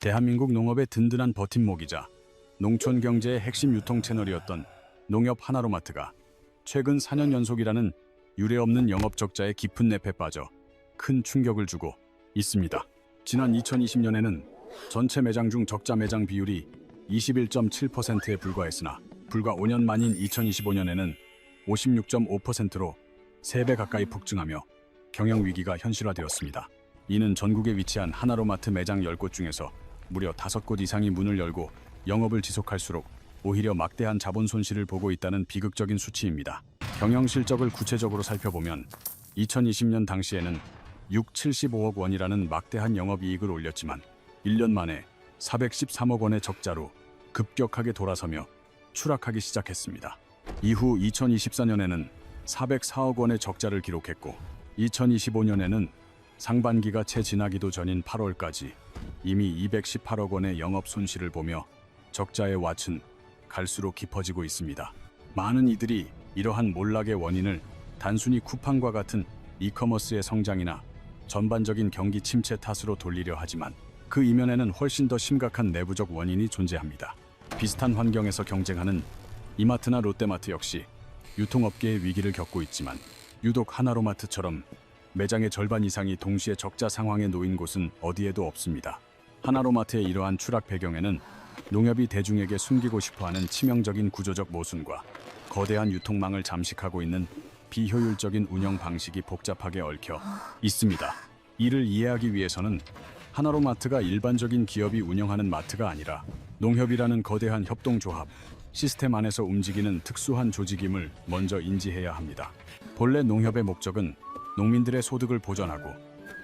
대한민국 농업의 든든한 버팀목이자 농촌 경제의 핵심 유통 채널이었던 농협 하나로마트가 최근 4년 연속이라는 유례없는 영업 적자의 깊은 늪에 빠져 큰 충격을 주고 있습니다. 지난 2020년에는 전체 매장 중 적자 매장 비율이 21.7%에 불과했으나 불과 5년 만인 2025년에는 56.5%로 3배 가까이 폭증하며 경영 위기가 현실화되었습니다. 이는 전국에 위치한 하나로마트 매장 10곳 중에서 무려 5곳 이상이 문을 열고 영업을 지속할수록 오히려 막대한 자본 손실을 보고 있다는 비극적인 수치입니다. 경영 실적을 구체적으로 살펴보면 2020년 당시에는 75억 원이라는 막대한 영업이익을 올렸지만 1년 만에 413억 원의 적자로 급격하게 돌아서며 추락하기 시작했습니다. 이후 2024년에는 404억 원의 적자를 기록했고 2025년에는 상반기가 채 지나기도 전인 8월까지 이미 218억 원의 영업 손실을 보며 적자의 왓은 갈수록 깊어지고 있습니다. 많은 이들이 이러한 몰락의 원인을 단순히 쿠팡과 같은 이커머스의 성장이나 전반적인 경기 침체 탓으로 돌리려 하지만 그 이면에는 훨씬 더 심각한 내부적 원인이 존재합니다. 비슷한 환경에서 경쟁하는 이마트나 롯데마트 역시 유통업계의 위기를 겪고 있지만 유독 하나로마트처럼 매장의 절반 이상이 동시에 적자 상황에 놓인 곳은 어디에도 없습니다. 하나로마트의 이러한 추락 배경에는 농협이 대중에게 숨기고 싶어하는 치명적인 구조적 모순과 거대한 유통망을 잠식하고 있는 비효율적인 운영 방식이 복잡하게 얽혀 있습니다. 이를 이해하기 위해서는 하나로마트가 일반적인 기업이 운영하는 마트가 아니라 농협이라는 거대한 협동조합, 시스템 안에서 움직이는 특수한 조직임을 먼저 인지해야 합니다. 본래 농협의 목적은 농민들의 소득을 보전하고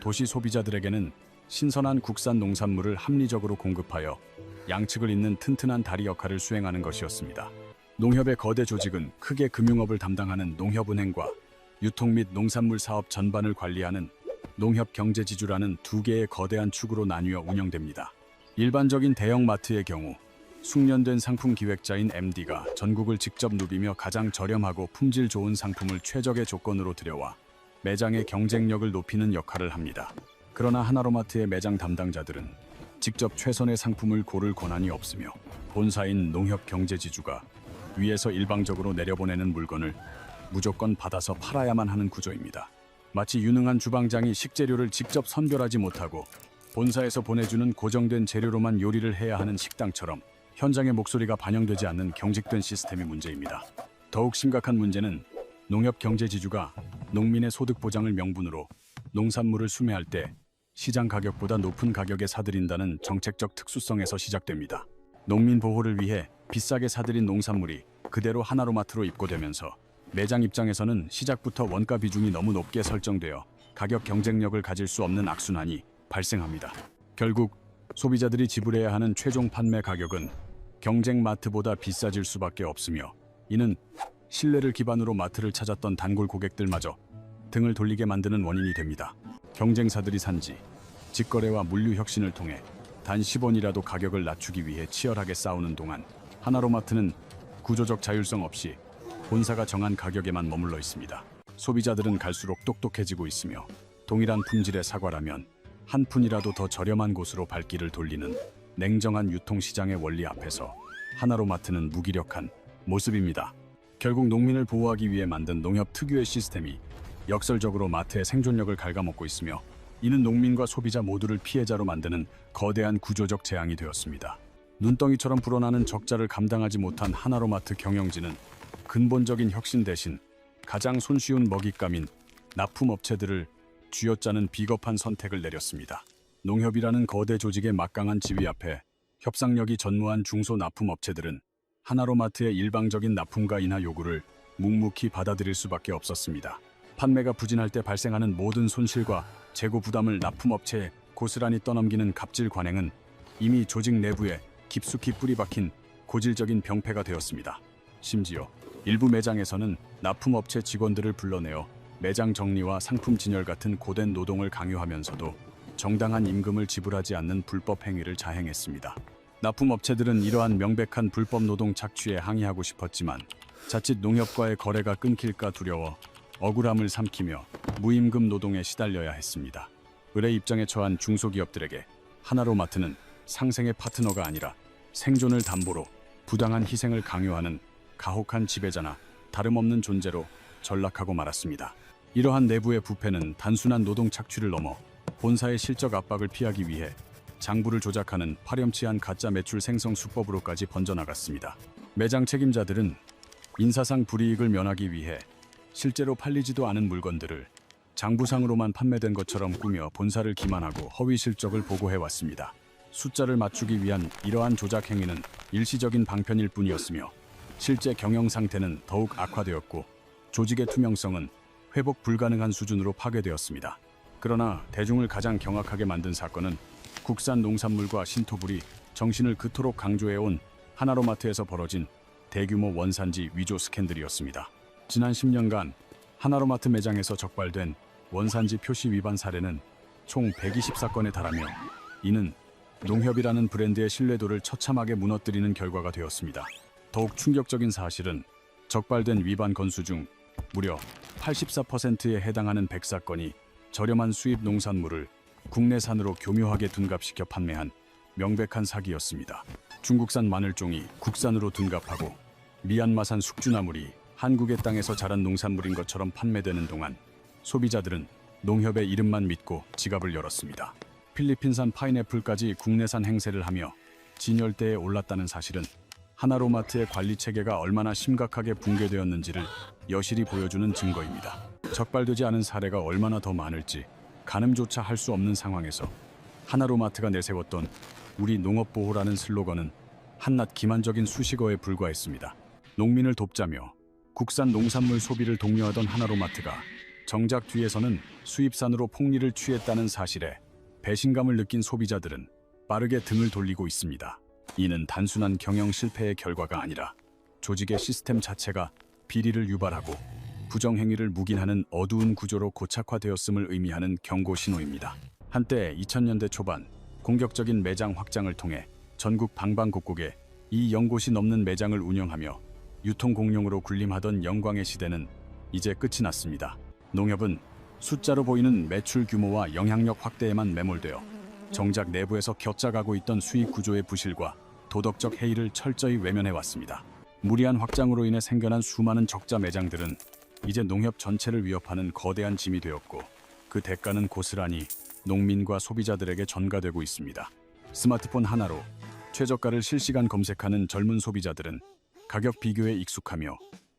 도시 소비자들에게는 신선한 국산 농산물을 합리적으로 공급하여 양측을 잇는 튼튼한 다리 역할을 수행하는 것이었습니다. 농협의 거대 조직은 크게 금융업을 담당하는 농협은행과 유통 및 농산물 사업 전반을 관리하는 농협경제지주라는 두 개의 거대한 축으로 나뉘어 운영됩니다. 일반적인 대형 마트의 경우 숙련된 상품 기획자인 MD가 전국을 직접 누비며 가장 저렴하고 품질 좋은 상품을 최적의 조건으로 들여와 매장의 경쟁력을 높이는 역할을 합니다. 그러나 하나로마트의 매장 담당자들은 직접 최선의 상품을 고를 권한이 없으며 본사인 농협경제지주가 위에서 일방적으로 내려보내는 물건을 무조건 받아서 팔아야만 하는 구조입니다. 마치 유능한 주방장이 식재료를 직접 선별하지 못하고 본사에서 보내주는 고정된 재료로만 요리를 해야 하는 식당처럼 현장의 목소리가 반영되지 않는 경직된 시스템이 문제입니다. 더욱 심각한 문제는 농협경제지주가 농민의 소득 보장을 명분으로 농산물을 수매할 때 시장 가격보다 높은 가격에 사들인다는 정책적 특수성에서 시작됩니다. 농민 보호를 위해 비싸게 사들인 농산물이 그대로 하나로마트로 입고되면서 매장 입장에서는 시작부터 원가 비중이 너무 높게 설정되어 가격 경쟁력을 가질 수 없는 악순환이 발생합니다. 결국 소비자들이 지불해야 하는 최종 판매 가격은 경쟁 마트보다 비싸질 수밖에 없으며 이는 신뢰를 기반으로 마트를 찾았던 단골 고객들마저 등을 돌리게 만드는 원인이 됩니다. 경쟁사들이 산지, 직거래와 물류 혁신을 통해 단 10원이라도 가격을 낮추기 위해 치열하게 싸우는 동안 하나로마트는 구조적 자율성 없이 본사가 정한 가격에만 머물러 있습니다. 소비자들은 갈수록 똑똑해지고 있으며 동일한 품질의 사과라면 한 푼이라도 더 저렴한 곳으로 발길을 돌리는 냉정한 유통시장의 원리 앞에서 하나로마트는 무기력한 모습입니다. 결국 농민을 보호하기 위해 만든 농협 특유의 시스템이 역설적으로 마트의 생존력을 갉아먹고 있으며 이는 농민과 소비자 모두를 피해자로 만드는 거대한 구조적 재앙이 되었습니다. 눈덩이처럼 불어나는 적자를 감당하지 못한 하나로마트 경영진은 근본적인 혁신 대신 가장 손쉬운 먹잇감인 납품업체들을 쥐어짜는 비겁한 선택을 내렸습니다. 농협이라는 거대 조직의 막강한 지위 앞에 협상력이 전무한 중소납품업체들은 하나로마트의 일방적인 납품과 인하 요구를 묵묵히 받아들일 수밖에 없었습니다. 판매가 부진할 때 발생하는 모든 손실과 재고 부담을 납품업체에 고스란히 떠넘기는 갑질 관행은 이미 조직 내부에 깊숙이 뿌리박힌 고질적인 병폐가 되었습니다. 심지어 일부 매장에서는 납품업체 직원들을 불러내어 매장 정리와 상품 진열 같은 고된 노동을 강요하면서도 정당한 임금을 지불하지 않는 불법 행위를 자행했습니다. 납품업체들은 이러한 명백한 불법 노동 착취에 항의하고 싶었지만 자칫 농협과의 거래가 끊길까 두려워 억울함을 삼키며 무임금 노동에 시달려야 했습니다. 을의 입장에 처한 중소기업들에게 하나로마트는 상생의 파트너가 아니라 생존을 담보로 부당한 희생을 강요하는 가혹한 지배자나 다름없는 존재로 전락하고 말았습니다. 이러한 내부의 부패는 단순한 노동 착취를 넘어 본사의 실적 압박을 피하기 위해 장부를 조작하는 파렴치한 가짜 매출 생성 수법으로까지 번져나갔습니다. 매장 책임자들은 인사상 불이익을 면하기 위해 실제로 팔리지도 않은 물건들을 장부상으로만 판매된 것처럼 꾸며 본사를 기만하고 허위 실적을 보고해왔습니다. 숫자를 맞추기 위한 이러한 조작 행위는 일시적인 방편일 뿐이었으며 실제 경영 상태는 더욱 악화되었고 조직의 투명성은 회복 불가능한 수준으로 파괴되었습니다. 그러나 대중을 가장 경악하게 만든 사건은 국산 농산물과 신토불이 정신을 그토록 강조해온 하나로마트에서 벌어진 대규모 원산지 위조 스캔들이었습니다. 지난 10년간 하나로마트 매장에서 적발된 원산지 표시 위반 사례는 총 120사건에 달하며 이는 농협이라는 브랜드의 신뢰도를 처참하게 무너뜨리는 결과가 되었습니다. 더욱 충격적인 사실은 적발된 위반 건수 중 무려 84%에 해당하는 100사건이 저렴한 수입 농산물을 국내산으로 교묘하게 둔갑시켜 판매한 명백한 사기였습니다. 중국산 마늘종이 국산으로 둔갑하고 미얀마산 숙주나물이 한국의 땅에서 자란 농산물인 것처럼 판매되는 동안 소비자들은 농협의 이름만 믿고 지갑을 열었습니다. 필리핀산 파인애플까지 국내산 행세를 하며 진열대에 올랐다는 사실은 하나로마트의 관리 체계가 얼마나 심각하게 붕괴되었는지를 여실히 보여주는 증거입니다. 적발되지 않은 사례가 얼마나 더 많을지 가늠조차 할 수 없는 상황에서 하나로마트가 내세웠던 우리 농업보호라는 슬로건은 한낱 기만적인 수식어에 불과했습니다. 농민을 돕자며 국산 농산물 소비를 독려하던 하나로마트가 정작 뒤에서는 수입산으로 폭리를 취했다는 사실에 배신감을 느낀 소비자들은 빠르게 등을 돌리고 있습니다. 이는 단순한 경영 실패의 결과가 아니라 조직의 시스템 자체가 비리를 유발하고 부정행위를 묵인하는 어두운 구조로 고착화되었음을 의미하는 경고 신호입니다. 한때 2000년대 초반 공격적인 매장 확장을 통해 전국 방방곡곡에 이 연곳이 넘는 매장을 운영하며 유통 공룡으로 군림하던 영광의 시대는 이제 끝이 났습니다. 농협은 숫자로 보이는 매출 규모와 영향력 확대에만 매몰되어 정작 내부에서 격작하고 있던 수익 구조의 부실과 도덕적 해이를 철저히 외면해왔습니다. 무리한 확장으로 인해 생겨난 수많은 적자 매장들은 이제 농협 전체를 위협하는 거대한 짐이 되었고 그 대가는 고스란히 농민과 소비자들에게 전가되고 있습니다. 스마트폰 하나로 최저가를 실시간 검색하는 젊은 소비자들은 가격 비교에 익숙하며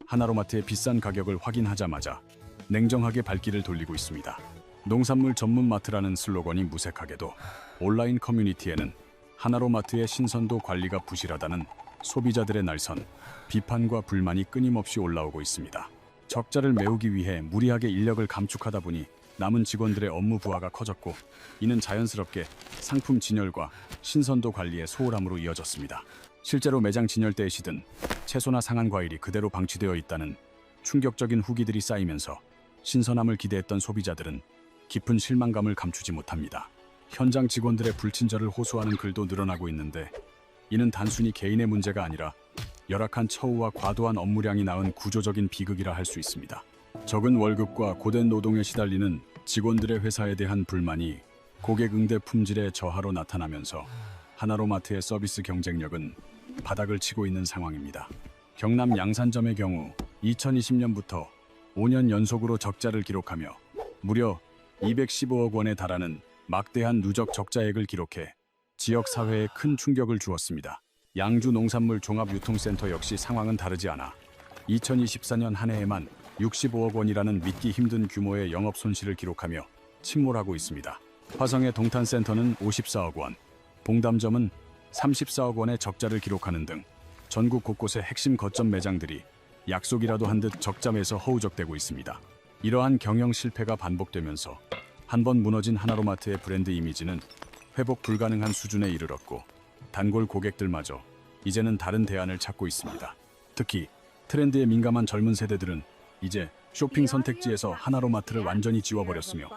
하나로마트의 비싼 가격을 확인하자마자 냉정하게 발길을 돌리고 있습니다. 농산물 전문 마트라는 슬로건이 무색하게도 온라인 커뮤니티에는 하나로마트의 신선도 관리가 부실하다는 소비자들의 날선 비판과 불만이 끊임없이 올라오고 있습니다. 적자를 메우기 위해 무리하게 인력을 감축하다 보니 남은 직원들의 업무 부하가 커졌고 이는 자연스럽게 상품 진열과 신선도 관리의 소홀함으로 이어졌습니다. 실제로 매장 진열대에 시든 채소나 상한 과일이 그대로 방치되어 있다는 충격적인 후기들이 쌓이면서 신선함을 기대했던 소비자들은 깊은 실망감을 감추지 못합니다. 현장 직원들의 불친절을 호소하는 글도 늘어나고 있는데 이는 단순히 개인의 문제가 아니라 열악한 처우와 과도한 업무량이 낳은 구조적인 비극이라 할 수 있습니다. 적은 월급과 고된 노동에 시달리는 직원들의 회사에 대한 불만이 고객 응대 품질의 저하로 나타나면서 하나로마트의 서비스 경쟁력은 바닥을 치고 있는 상황입니다. 경남 양산점의 경우 2020년부터 5년 연속으로 적자를 기록하며 무려 215억 원에 달하는 막대한 누적 적자액을 기록해 지역 사회에 큰 충격을 주었습니다. 양주 농산물 종합유통센터 역시 상황은 다르지 않아 2024년 한 해에만 65억 원이라는 믿기 힘든 규모의 영업 손실을 기록하며 침몰하고 있습니다. 화성의 동탄센터는 54억 원, 봉담점은 34억 원의 적자를 기록하는 등 전국 곳곳의 핵심 거점 매장들이 약속이라도 한 듯 적자매서 허우적대고 있습니다. 이러한 경영 실패가 반복되면서 한번 무너진 하나로마트의 브랜드 이미지는 회복 불가능한 수준에 이르렀고 단골 고객들마저 이제는 다른 대안을 찾고 있습니다. 특히 트렌드에 민감한 젊은 세대들은 이제 쇼핑 선택지에서 하나로마트를 완전히 지워버렸으며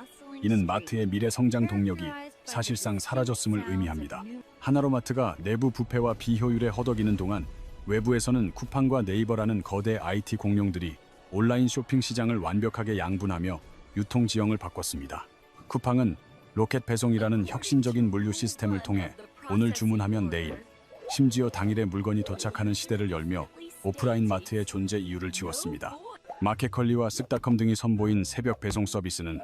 이는 마트의 미래 성장 동력이 사실상 사라졌음을 의미합니다. 하나로마트가 내부 부패와 비효율에 허덕이는 동안 외부에서는 쿠팡과 네이버라는 거대 IT 공룡들이 온라인 쇼핑 시장을 완벽하게 양분하며 유통 지형을 바꿨습니다. 쿠팡은 로켓 배송이라는 혁신적인 물류 시스템을 통해 오늘 주문하면 내일, 심지어 당일에 물건이 도착하는 시대를 열며 오프라인 마트의 존재 이유를 지웠습니다. 마켓컬리와 쓱닷컴 등이 선보인 새벽 배송 서비스는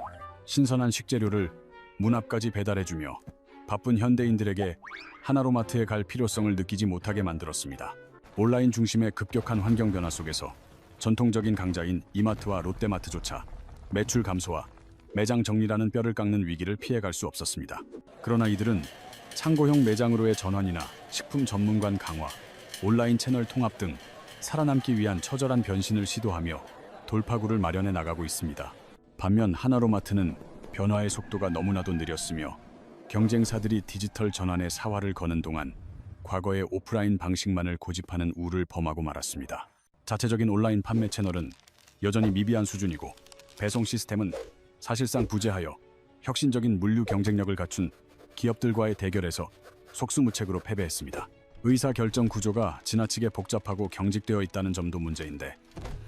신선한 식재료를 문 앞까지 배달해주며 바쁜 현대인들에게 하나로마트에 갈 필요성을 느끼지 못하게 만들었습니다. 온라인 중심의 급격한 환경 변화 속에서 전통적인 강자인 이마트와 롯데마트조차 매출 감소와 매장 정리라는 뼈를 깎는 위기를 피해갈 수 없었습니다. 그러나 이들은 창고형 매장으로의 전환이나 식품 전문관 강화, 온라인 채널 통합 등 살아남기 위한 처절한 변신을 시도하며 돌파구를 마련해 나가고 있습니다. 반면 하나로마트는 변화의 속도가 너무나도 느렸으며 경쟁사들이 디지털 전환에 사활을 거는 동안 과거의 오프라인 방식만을 고집하는 우를 범하고 말았습니다. 자체적인 온라인 판매 채널은 여전히 미비한 수준이고 배송 시스템은 사실상 부재하여 혁신적인 물류 경쟁력을 갖춘 기업들과의 대결에서 속수무책으로 패배했습니다. 의사결정 구조가 지나치게 복잡하고 경직되어 있다는 점도 문제인데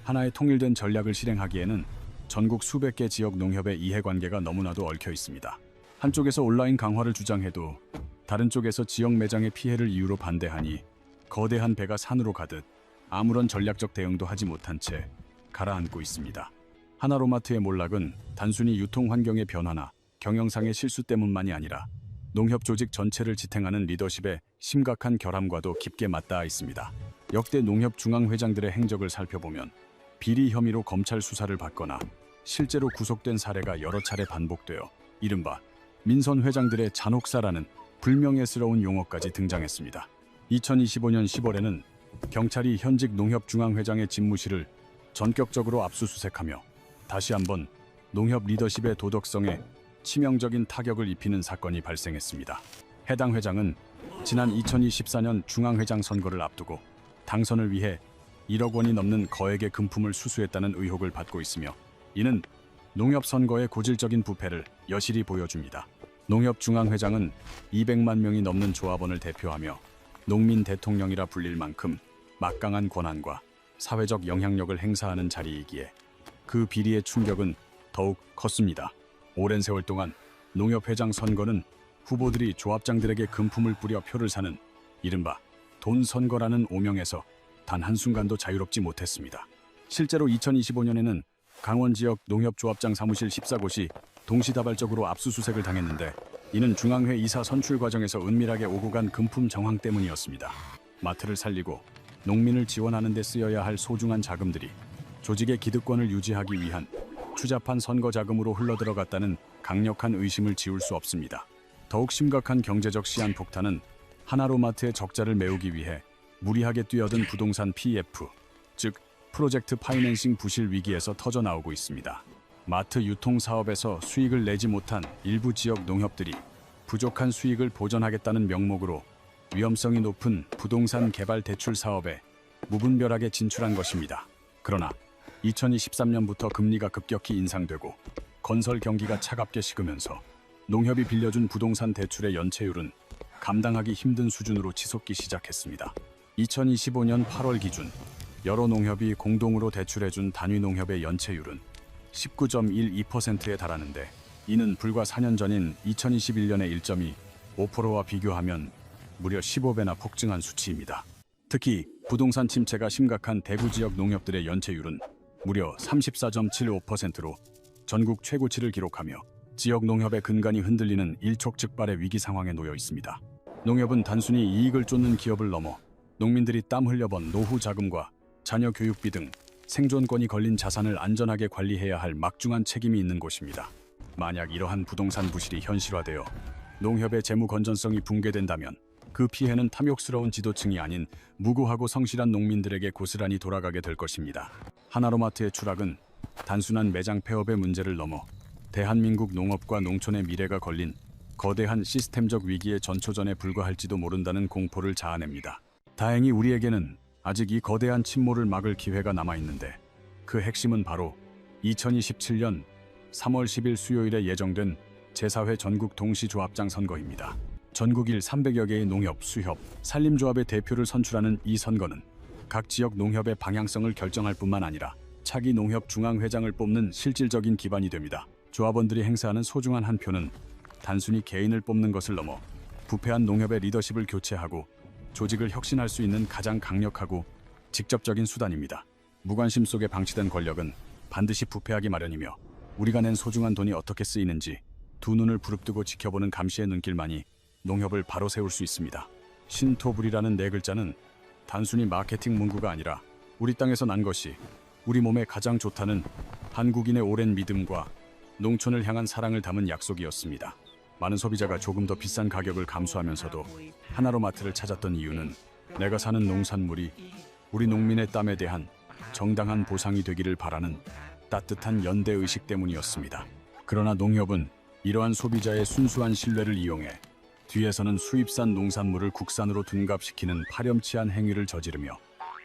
하나의 통일된 전략을 실행하기에는 전국 수백 개 지역 농협의 이해관계가 너무나도 얽혀 있습니다. 한쪽에서 온라인 강화를 주장해도 다른 쪽에서 지역 매장의 피해를 이유로 반대하니 거대한 배가 산으로 가듯 아무런 전략적 대응도 하지 못한 채 가라앉고 있습니다. 하나로마트의 몰락은 단순히 유통 환경의 변화나 경영상의 실수 때문만이 아니라 농협 조직 전체를 지탱하는 리더십의 심각한 결함과도 깊게 맞닿아 있습니다. 역대 농협 중앙회장들의 행적을 살펴보면 비리 혐의로 검찰 수사를 받거나 실제로 구속된 사례가 여러 차례 반복되어 이른바 민선 회장들의 잔혹사라는 불명예스러운 용어까지 등장했습니다. 2025년 10월에는 경찰이 현직 농협 중앙회장의 집무실을 전격적으로 압수수색하며 다시 한번 농협 리더십의 도덕성에 치명적인 타격을 입히는 사건이 발생했습니다. 해당 회장은 지난 2024년 중앙회장 선거를 앞두고 당선을 위해 1억 원이 넘는 거액의 금품을 수수했다는 의혹을 받고 있으며 이는 농협 선거의 고질적인 부패를 여실히 보여줍니다. 농협 중앙회장은 200만 명이 넘는 조합원을 대표하며 농민 대통령이라 불릴 만큼 막강한 권한과 사회적 영향력을 행사하는 자리이기에 그 비리의 충격은 더욱 컸습니다. 오랜 세월 동안 농협 회장 선거는 후보들이 조합장들에게 금품을 뿌려 표를 사는 이른바 돈 선거라는 오명에서 단 한순간도 자유롭지 못했습니다. 실제로 2025년에는 강원 지역 농협조합장 사무실 14곳이 동시다발적으로 압수수색을 당했는데 이는 중앙회 이사 선출 과정에서 은밀하게 오고 간 금품 정황 때문이었습니다. 마트를 살리고 농민을 지원하는 데 쓰여야 할 소중한 자금들이 조직의 기득권을 유지하기 위한 추잡한 선거 자금으로 흘러들어갔다는 강력한 의심을 지울 수 없습니다. 더욱 심각한 경제적 시한폭탄은 하나로마트의 적자를 메우기 위해 무리하게 뛰어든 부동산 PF, 즉 프로젝트 파이낸싱 부실 위기에서 터져나오고 있습니다. 마트 유통 사업에서 수익을 내지 못한 일부 지역 농협들이 부족한 수익을 보전하겠다는 명목으로 위험성이 높은 부동산 개발 대출 사업에 무분별하게 진출한 것입니다. 그러나 2023년부터 금리가 급격히 인상되고 건설 경기가 차갑게 식으면서 농협이 빌려준 부동산 대출의 연체율은 감당하기 힘든 수준으로 치솟기 시작했습니다. 2025년 8월 기준 여러 농협이 공동으로 대출해준 단위 농협의 연체율은 19.12%에 달하는데 이는 불과 4년 전인 2021년의 1.25%와 비교하면 무려 15배나 폭증한 수치입니다. 특히 부동산 침체가 심각한 대구 지역 농협들의 연체율은 무려 34.75%로 전국 최고치를 기록하며 지역 농협의 근간이 흔들리는 일촉즉발의 위기 상황에 놓여 있습니다. 농협은 단순히 이익을 쫓는 기업을 넘어 농민들이 땀 흘려번 노후 자금과 자녀 교육비 등 생존권이 걸린 자산을 안전하게 관리해야 할 막중한 책임이 있는 곳입니다. 만약 이러한 부동산 부실이 현실화되어 농협의 재무 건전성이 붕괴된다면 그 피해는 탐욕스러운 지도층이 아닌 무고하고 성실한 농민들에게 고스란히 돌아가게 될 것입니다. 하나로마트의 추락은 단순한 매장 폐업의 문제를 넘어 대한민국 농업과 농촌의 미래가 걸린 거대한 시스템적 위기의 전초전에 불과할지도 모른다는 공포를 자아냅니다. 다행히 우리에게는 아직 이 거대한 침몰을 막을 기회가 남아있는데 그 핵심은 바로 2027년 3월 10일 수요일에 예정된 제4회 전국 동시조합장 선거입니다. 전국일 300여 개의 농협, 수협, 산림조합의 대표를 선출하는 이 선거는 각 지역 농협의 방향성을 결정할 뿐만 아니라 차기 농협 중앙회장을 뽑는 실질적인 기반이 됩니다. 조합원들이 행사하는 소중한 한 표는 단순히 개인을 뽑는 것을 넘어 부패한 농협의 리더십을 교체하고 조직을 혁신할 수 있는 가장 강력하고 직접적인 수단입니다. 무관심 속에 방치된 권력은 반드시 부패하기 마련이며 우리가 낸 소중한 돈이 어떻게 쓰이는지 두 눈을 부릅뜨고 지켜보는 감시의 눈길만이 농협을 바로 세울 수 있습니다. 신토불이라는 네 글자는 단순히 마케팅 문구가 아니라 우리 땅에서 난 것이 우리 몸에 가장 좋다는 한국인의 오랜 믿음과 농촌을 향한 사랑을 담은 약속이었습니다. 많은 소비자가 조금 더 비싼 가격을 감수하면서도 하나로마트를 찾았던 이유는 내가 사는 농산물이 우리 농민의 땀에 대한 정당한 보상이 되기를 바라는 따뜻한 연대의식 때문이었습니다. 그러나 농협은 이러한 소비자의 순수한 신뢰를 이용해 뒤에서는 수입산 농산물을 국산으로 둔갑시키는 파렴치한 행위를 저지르며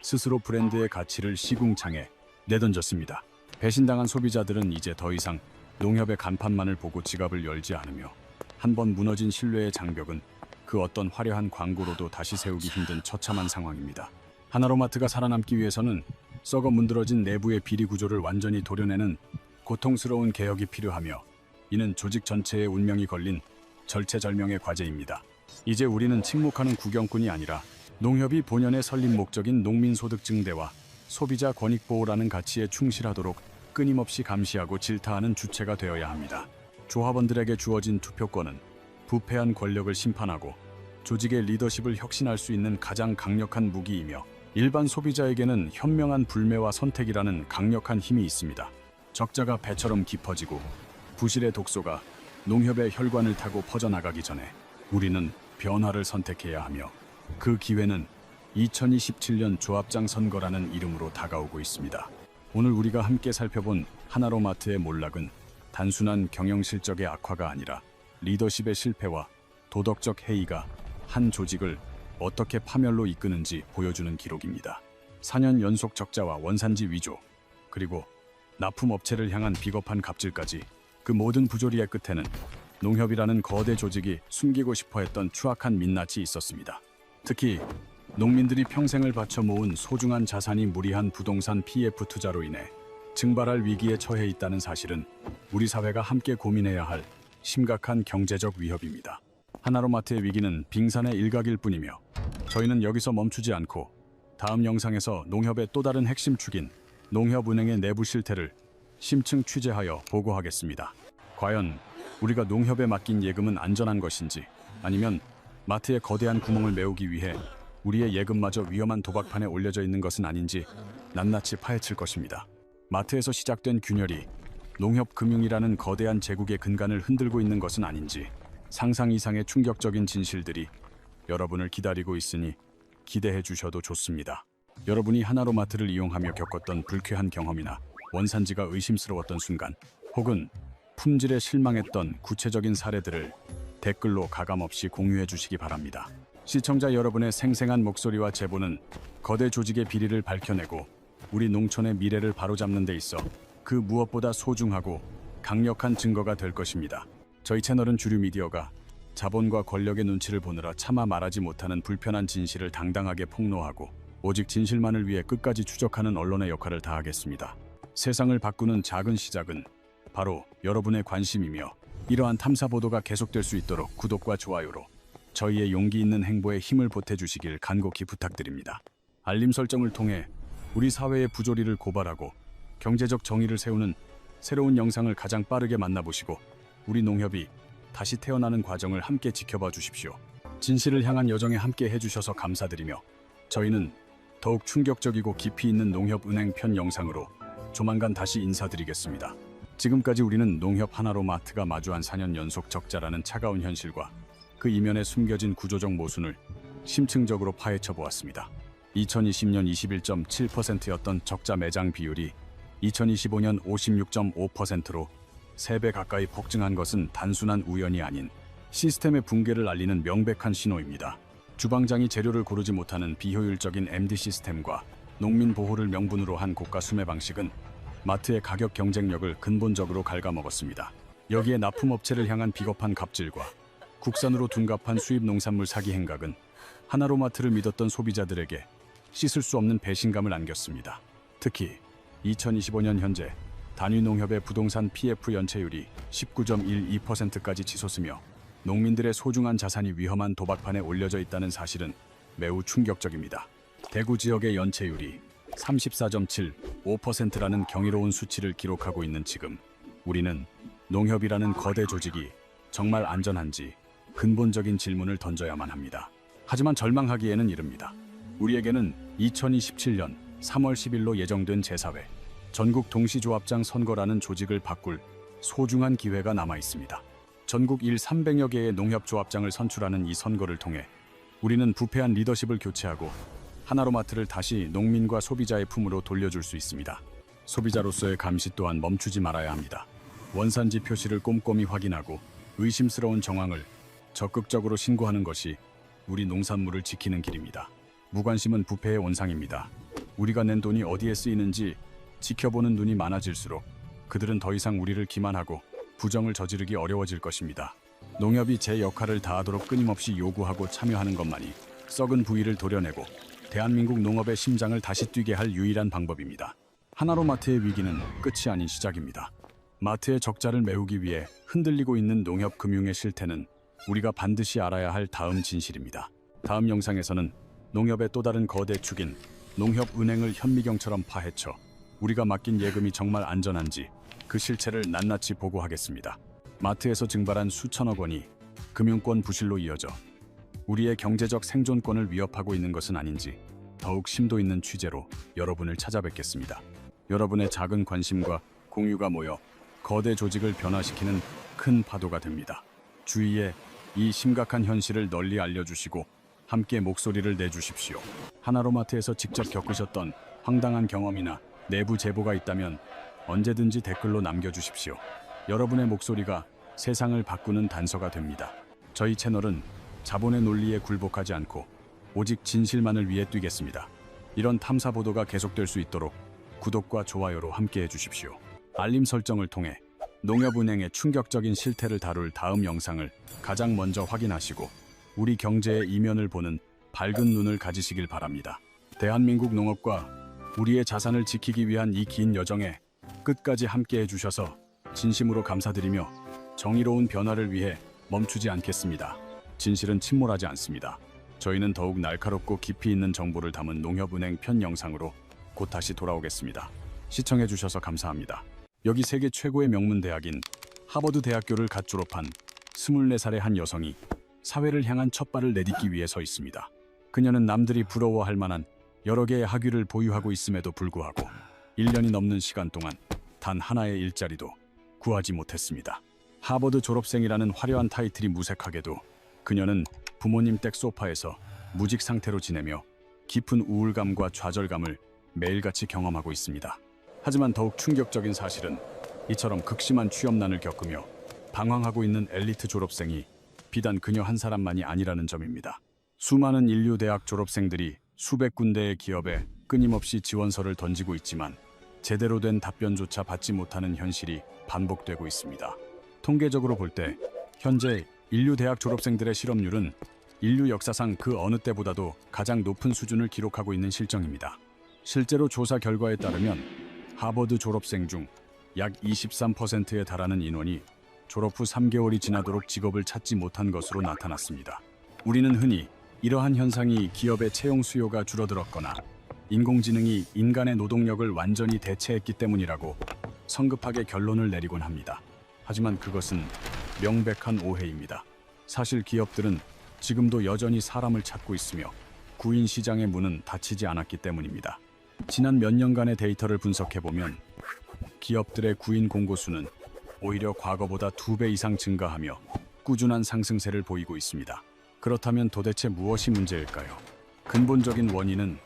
스스로 브랜드의 가치를 시궁창에 내던졌습니다. 배신당한 소비자들은 이제 더 이상 농협의 간판만을 보고 지갑을 열지 않으며 한번 무너진 신뢰의 장벽은 그 어떤 화려한 광고로도 다시 세우기 힘든 처참한 상황입니다. 하나로마트가 살아남기 위해서는 썩어 문드러진 내부의 비리 구조를 완전히 도려내는 고통스러운 개혁이 필요하며 이는 조직 전체의 운명이 걸린 절체절명의 과제입니다. 이제 우리는 침묵하는 구경꾼이 아니라 농협이 본연의 설립 목적인 농민소득 증대와 소비자 권익 보호라는 가치에 충실하도록 끊임없이 감시하고 질타하는 주체가 되어야 합니다. 조합원들에게 주어진 투표권은 부패한 권력을 심판하고 조직의 리더십을 혁신할 수 있는 가장 강력한 무기이며 일반 소비자에게는 현명한 불매와 선택이라는 강력한 힘이 있습니다. 적자가 배처럼 깊어지고 부실의 독소가 농협의 혈관을 타고 퍼져나가기 전에 우리는 변화를 선택해야 하며 그 기회는 2027년 조합장 선거라는 이름으로 다가오고 있습니다. 오늘 우리가 함께 살펴본 하나로마트의 몰락은 단순한 경영 실적의 악화가 아니라 리더십의 실패와 도덕적 해이가 한 조직을 어떻게 파멸로 이끄는지 보여주는 기록입니다. 4년 연속 적자와 원산지 위조, 그리고 납품업체를 향한 비겁한 갑질까지 그 모든 부조리의 끝에는 농협이라는 거대 조직이 숨기고 싶어 했던 추악한 민낯이 있었습니다. 특히 농민들이 평생을 바쳐 모은 소중한 자산이 무리한 부동산 PF 투자로 인해 증발할 위기에 처해 있다는 사실은 우리 사회가 함께 고민해야 할 심각한 경제적 위협입니다. 하나로마트의 위기는 빙산의 일각일 뿐이며 저희는 여기서 멈추지 않고 다음 영상에서 농협의 또 다른 핵심 축인 농협은행의 내부 실태를 심층 취재하여 보고하겠습니다. 과연 우리가 농협에 맡긴 예금은 안전한 것인지, 아니면 마트의 거대한 구멍을 메우기 위해 우리의 예금마저 위험한 도박판에 올려져 있는 것은 아닌지 낱낱이 파헤칠 것입니다. 마트에서 시작된 균열이 농협 금융이라는 거대한 제국의 근간을 흔들고 있는 것은 아닌지 상상 이상의 충격적인 진실들이 여러분을 기다리고 있으니 기대해 주셔도 좋습니다. 여러분이 하나로마트를 이용하며 겪었던 불쾌한 경험이나 원산지가 의심스러웠던 순간, 혹은 품질에 실망했던 구체적인 사례들을 댓글로 가감없이 공유해 주시기 바랍니다. 시청자 여러분의 생생한 목소리와 제보는 거대 조직의 비리를 밝혀내고 우리 농촌의 미래를 바로잡는 데 있어 그 무엇보다 소중하고 강력한 증거가 될 것입니다. 저희 채널은 주류 미디어가 자본과 권력의 눈치를 보느라 차마 말하지 못하는 불편한 진실을 당당하게 폭로하고 오직 진실만을 위해 끝까지 추적하는 언론의 역할을 다하겠습니다. 세상을 바꾸는 작은 시작은 바로 여러분의 관심이며 이러한 탐사 보도가 계속될 수 있도록 구독과 좋아요로 저희의 용기 있는 행보에 힘을 보태주시길 간곡히 부탁드립니다. 알림 설정을 통해 우리 사회의 부조리를 고발하고 경제적 정의를 세우는 새로운 영상을 가장 빠르게 만나보시고 우리 농협이 다시 태어나는 과정을 함께 지켜봐 주십시오. 진실을 향한 여정에 함께 해주셔서 감사드리며 저희는 더욱 충격적이고 깊이 있는 농협은행 편 영상으로 조만간 다시 인사드리겠습니다. 지금까지 우리는 농협 하나로마트가 마주한 4년 연속 적자라는 차가운 현실과 그 이면에 숨겨진 구조적 모순을 심층적으로 파헤쳐 보았습니다. 2020년 21.7%였던 적자 매장 비율이 2025년 56.5%로 3배 가까이 폭증한 것은 단순한 우연이 아닌 시스템의 붕괴를 알리는 명백한 신호입니다. 주방장이 재료를 고르지 못하는 비효율적인 MD 시스템과 농민 보호를 명분으로 한 고가 수매 방식은 마트의 가격 경쟁력을 근본적으로 갉아먹었습니다. 여기에 납품업체를 향한 비겁한 갑질과 국산으로 둔갑한 수입 농산물 사기 행각은 하나로마트를 믿었던 소비자들에게 씻을 수 없는 배신감을 안겼습니다. 특히 2025년 현재 단위 농협의 부동산 PF 연체율이 19.12%까지 치솟으며 농민들의 소중한 자산이 위험한 도박판에 올려져 있다는 사실은 매우 충격적입니다. 대구 지역의 연체율이 34.75%라는 경이로운 수치를 기록하고 있는 지금, 우리는 농협이라는 거대 조직이 정말 안전한지 근본적인 질문을 던져야만 합니다. 하지만 절망하기에는 이릅니다. 우리에게는 2027년 3월 10일로 예정된 제4회 전국 동시조합장 선거라는 조직을 바꿀 소중한 기회가 남아 있습니다. 전국 300여 개의 농협조합장을 선출하는 이 선거를 통해 우리는 부패한 리더십을 교체하고 하나로마트를 다시 농민과 소비자의 품으로 돌려줄 수 있습니다. 소비자로서의 감시 또한 멈추지 말아야 합니다. 원산지 표시를 꼼꼼히 확인하고 의심스러운 정황을 적극적으로 신고하는 것이 우리 농산물을 지키는 길입니다. 무관심은 부패의 원상입니다. 우리가 낸 돈이 어디에 쓰이는지 지켜보는 눈이 많아질수록 그들은 더 이상 우리를 기만하고 부정을 저지르기 어려워질 것입니다. 농협이 제 역할을 다하도록 끊임없이 요구하고 참여하는 것만이 썩은 부위를 도려내고 대한민국 농업의 심장을 다시 뛰게 할 유일한 방법입니다. 하나로마트의 위기는 끝이 아닌 시작입니다. 마트의 적자를 메우기 위해 흔들리고 있는 농협 금융의 실태는 우리가 반드시 알아야 할 다음 진실입니다. 다음 영상에서는 농협의 또 다른 거대 축인 농협은행을 현미경처럼 파헤쳐 우리가 맡긴 예금이 정말 안전한지 그 실체를 낱낱이 보고하겠습니다. 마트에서 증발한 수천억 원이 금융권 부실로 이어져 우리의 경제적 생존권을 위협하고 있는 것은 아닌지 더욱 심도 있는 취재로 여러분을 찾아뵙겠습니다. 여러분의 작은 관심과 공유가 모여 거대 조직을 변화시키는 큰 파도가 됩니다. 주위에 이 심각한 현실을 널리 알려주시고 함께 목소리를 내주십시오. 하나로마트에서 직접 겪으셨던 황당한 경험이나 내부 제보가 있다면 언제든지 댓글로 남겨주십시오. 여러분의 목소리가 세상을 바꾸는 단서가 됩니다. 저희 채널은 자본의 논리에 굴복하지 않고 오직 진실만을 위해 뛰겠습니다. 이런 탐사 보도가 계속될 수 있도록 구독과 좋아요로 함께해 주십시오. 알림 설정을 통해 농협은행의 충격적인 실태를 다룰 다음 영상을 가장 먼저 확인하시고 우리 경제의 이면을 보는 밝은 눈을 가지시길 바랍니다. 대한민국 농업과 우리의 자산을 지키기 위한 이 긴 여정에 끝까지 함께해 주셔서 진심으로 감사드리며 정의로운 변화를 위해 멈추지 않겠습니다. 진실은 침몰하지 않습니다. 저희는 더욱 날카롭고 깊이 있는 정보를 담은 농협은행 편 영상으로 곧 다시 돌아오겠습니다. 시청해 주셔서 감사합니다. 여기 세계 최고의 명문 대학인 하버드 대학교를 갓 졸업한 24살의 한 여성이 사회를 향한 첫 발을 내딛기 위해 서 있습니다. 그녀는 남들이 부러워할 만한 여러 개의 학위를 보유하고 있음에도 불구하고 1년이 넘는 시간 동안 단 하나의 일자리도 구하지 못했습니다. 하버드 졸업생이라는 화려한 타이틀이 무색하게도 그녀는 부모님 댁 소파에서 무직 상태로 지내며 깊은 우울감과 좌절감을 매일같이 경험하고 있습니다. 하지만 더욱 충격적인 사실은 이처럼 극심한 취업난을 겪으며 방황하고 있는 엘리트 졸업생이 비단 그녀 한 사람만이 아니라는 점입니다. 수많은 인류 대학 졸업생들이 수백 군데의 기업에 끊임없이 지원서를 던지고 있지만 제대로 된 답변조차 받지 못하는 현실이 반복되고 있습니다. 통계적으로 볼 때 현재 인류 대학 졸업생들의 실업률은 인류 역사상 그 어느 때보다도 가장 높은 수준을 기록하고 있는 실정입니다. 실제로 조사 결과에 따르면 하버드 졸업생 중 약 23%에 달하는 인원이 졸업 후 3개월이 지나도록 직업을 찾지 못한 것으로 나타났습니다. 우리는 흔히 이러한 현상이 기업의 채용 수요가 줄어들었거나 인공지능이 인간의 노동력을 완전히 대체했기 때문이라고 성급하게 결론을 내리곤 합니다. 하지만 그것은 명백한 오해입니다. 사실 기업들은 지금도 여전히 사람을 찾고 있으며 구인 시장의 문은 닫히지 않았기 때문입니다. 지난 몇 년간의 데이터를 분석해보면 기업들의 구인 공고 수는 오히려 과거보다 2배 이상 증가하며 꾸준한 상승세를 보이고 있습니다. 그렇다면 도대체 무엇이 문제일까요? 근본적인 원인은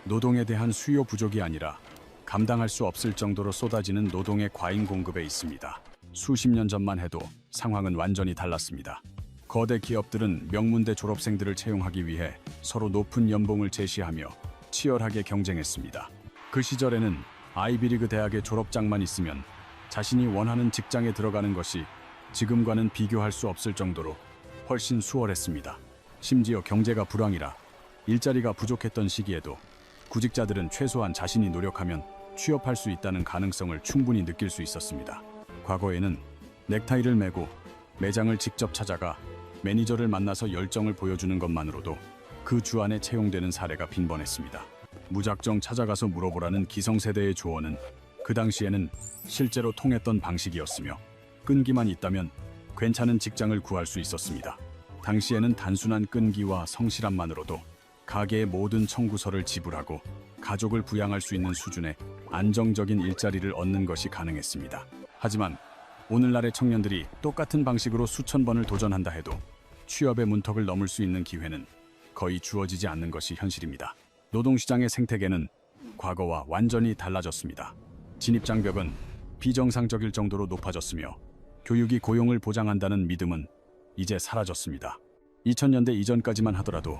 노동에 대한 수요 부족이 아니라 감당할 수 없을 정도로 쏟아지는 노동의 과잉 공급에 있습니다. 수십 년 전만 해도 상황은 완전히 달랐습니다. 거대 기업들은 명문대 졸업생들을 채용하기 위해 서로 높은 연봉을 제시하며 치열하게 경쟁했습니다. 그 시절에는 아이비리그 대학의 졸업장만 있으면 자신이 원하는 직장에 들어가는 것이 지금과는 비교할 수 없을 정도로 훨씬 수월했습니다. 심지어 경제가 불황이라 일자리가 부족했던 시기에도 구직자들은 최소한 자신이 노력하면 취업할 수 있다는 가능성을 충분히 느낄 수 있었습니다. 과거에는 넥타이를 매고 매장을 직접 찾아가 매니저를 만나서 열정을 보여주는 것만으로도 그 주 안에 채용되는 사례가 빈번했습니다. 무작정 찾아가서 물어보라는 기성세대의 조언은 그 당시에는 실제로 통했던 방식이었으며 끈기만 있다면 괜찮은 직장을 구할 수 있었습니다. 당시에는 단순한 끈기와 성실함만으로도 가게의 모든 청구서를 지불하고 가족을 부양할 수 있는 수준의 안정적인 일자리를 얻는 것이 가능했습니다. 하지만 오늘날의 청년들이 똑같은 방식으로 수천 번을 도전한다 해도 취업의 문턱을 넘을 수 있는 기회는 거의 주어지지 않는 것이 현실입니다. 노동시장의 생태계는 과거와 완전히 달라졌습니다. 진입장벽은 비정상적일 정도로 높아졌으며 교육이 고용을 보장한다는 믿음은 이제 사라졌습니다. 2000년대 이전까지만 하더라도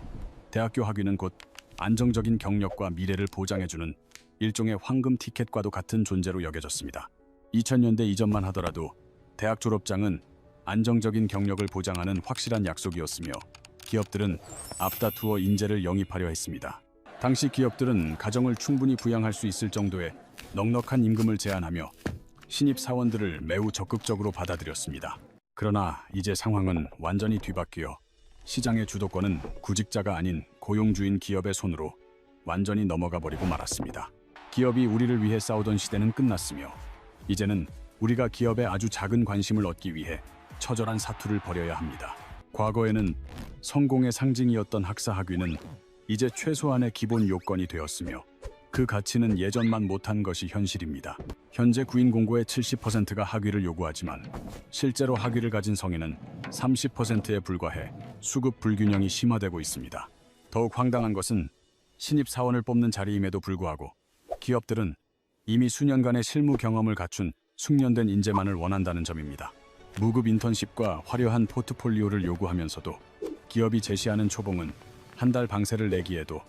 대학교 학위는 곧 안정적인 경력과 미래를 보장해주는 일종의 황금 티켓과도 같은 존재로 여겨졌습니다. 2000년대 이전만 하더라도 대학 졸업장은 안정적인 경력을 보장하는 확실한 약속이었으며 기업들은 앞다투어 인재를 영입하려 했습니다. 당시 기업들은 가정을 충분히 부양할 수 있을 정도의 넉넉한 임금을 제한하며 신입 사원들을 매우 적극적으로 받아들였습니다. 그러나 이제 상황은 완전히 뒤바뀌어 시장의 주도권은 구직자가 아닌 고용주인 기업의 손으로 완전히 넘어가 버리고 말았습니다. 기업이 우리를 위해 싸우던 시대는 끝났으며 이제는 우리가 기업의 아주 작은 관심을 얻기 위해 처절한 사투를 벌여야 합니다. 과거에는 성공의 상징이었던 학사 학위는 이제 최소한의 기본 요건이 되었으며 그 가치는 예전만 못한 것이 현실입니다. 현재 구인 공고의 70%가 학위를 요구하지만 실제로 학위를 가진 성인은 30%에 불과해 수급 불균형이 심화되고 있습니다. 더욱 황당한 것은 신입 사원을 뽑는 자리임에도 불구하고 기업들은 이미 수년간의 실무 경험을 갖춘 숙련된 인재만을 원한다는 점입니다. 무급 인턴십과 화려한 포트폴리오를 요구하면서도 기업이 제시하는 초봉은 한 달 방세를 내기에도